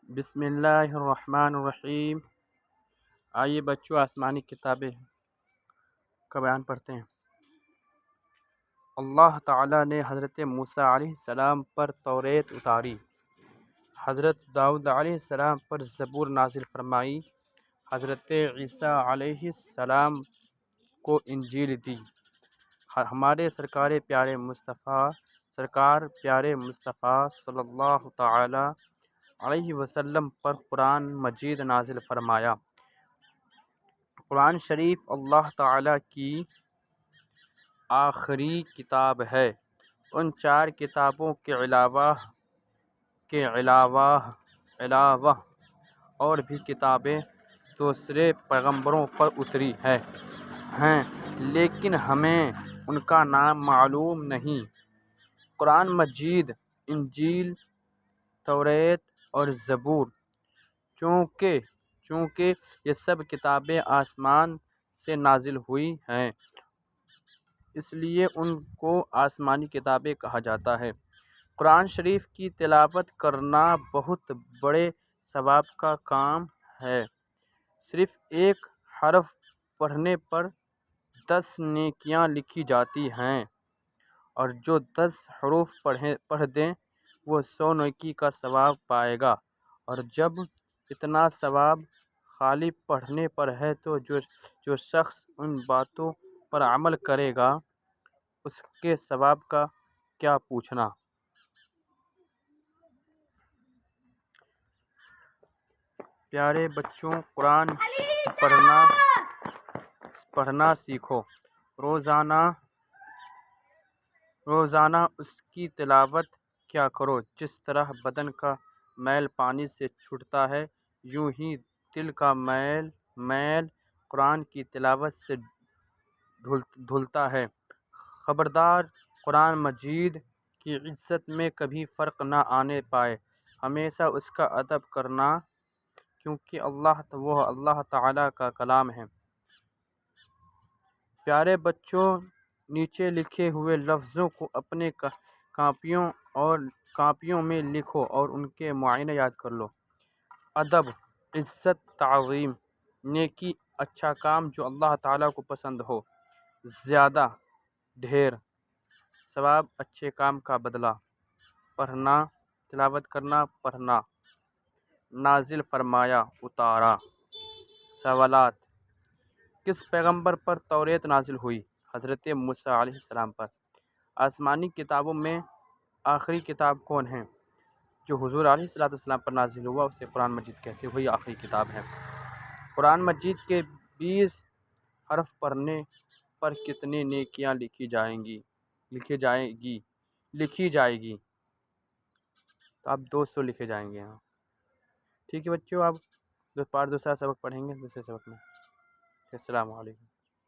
بسم اللہ الرحمن الرحیم۔ آئیے بچوں آسمانی کتابیں کا بیان پڑھتے ہیں۔ اللہ تعالیٰ نے حضرت موسیٰ علیہ السلام پر توریت اتاری، حضرت داؤد علیہ السلام پر زبور نازل فرمائی، حضرت عیسیٰ علیہ السلام کو انجیل دی، ہمارے سرکار پیارے مصطفیٰ صلی اللہ تعالیٰ علیہ وسلم پر قرآن مجید نازل فرمایا۔ قرآن شریف اللہ تعالیٰ کی آخری کتاب ہے۔ ان 4 کتابوں کے علاوہ اور بھی کتابیں دوسرے پیغمبروں پر اتری ہیں لیکن ہمیں ان کا نام معلوم نہیں۔ قرآن مجید، انجیل، توریت اور زبور، چونکہ یہ سب کتابیں آسمان سے نازل ہوئی ہیں، اس لیے ان کو آسمانی کتابیں کہا جاتا ہے۔ قرآن شریف کی تلاوت کرنا بہت بڑے ثواب کا کام ہے۔ صرف ایک حرف پڑھنے پر 10 نیکیاں لکھی جاتی ہیں، اور جو 10 حروف پڑھ دیں وہ 100 نیکی کا ثواب پائے گا، اور جب اتنا ثواب خالی پڑھنے پر ہے تو جو شخص ان باتوں پر عمل کرے گا اس کے ثواب کا کیا پوچھنا۔ پیارے بچوں، قرآن پڑھنا سیکھو، روزانہ اس کی تلاوت کیا کرو۔ جس طرح بدن کا میل پانی سے چھوٹتا ہے، یوں ہی دل کا میل قرآن کی تلاوت سے دھلتا ہے۔ خبردار، قرآن مجید کی عزت میں کبھی فرق نہ آنے پائے، ہمیشہ اس کا ادب کرنا، کیونکہ وہ اللہ تعالیٰ کا کلام ہے۔ پیارے بچوں، نیچے لکھے ہوئے لفظوں کو اپنے کاپیوں میں لکھو اور ان کے معنی یاد کر لو۔ ادب، عزت، تعظیم، نیکی، اچھا کام جو اللہ تعالیٰ کو پسند ہو، زیادہ، ڈھیر، ثواب، اچھے کام کا بدلہ، پڑھنا، تلاوت کرنا، پڑھنا، نازل فرمایا، اتارا۔ سوالات: کس پیغمبر پر توریت نازل ہوئی؟ حضرت موسیٰ علیہ السلام پر۔ آسمانی کتابوں میں آخری کتاب کون ہے؟ جو حضور علیہ السلام پر نازل ہوا اسے قرآن مجید کہتے ہیں، وہی آخری کتاب ہے۔ قرآن مجید کے 20 حرف پڑھنے پر کتنی نیکیاں لکھی جائے گی؟ تو اب 200 لکھے جائیں گے۔ ٹھیک ہے بچوں، اب دوسرا سبق پڑھیں گے دوسرے سبق میں۔ السلام علیکم۔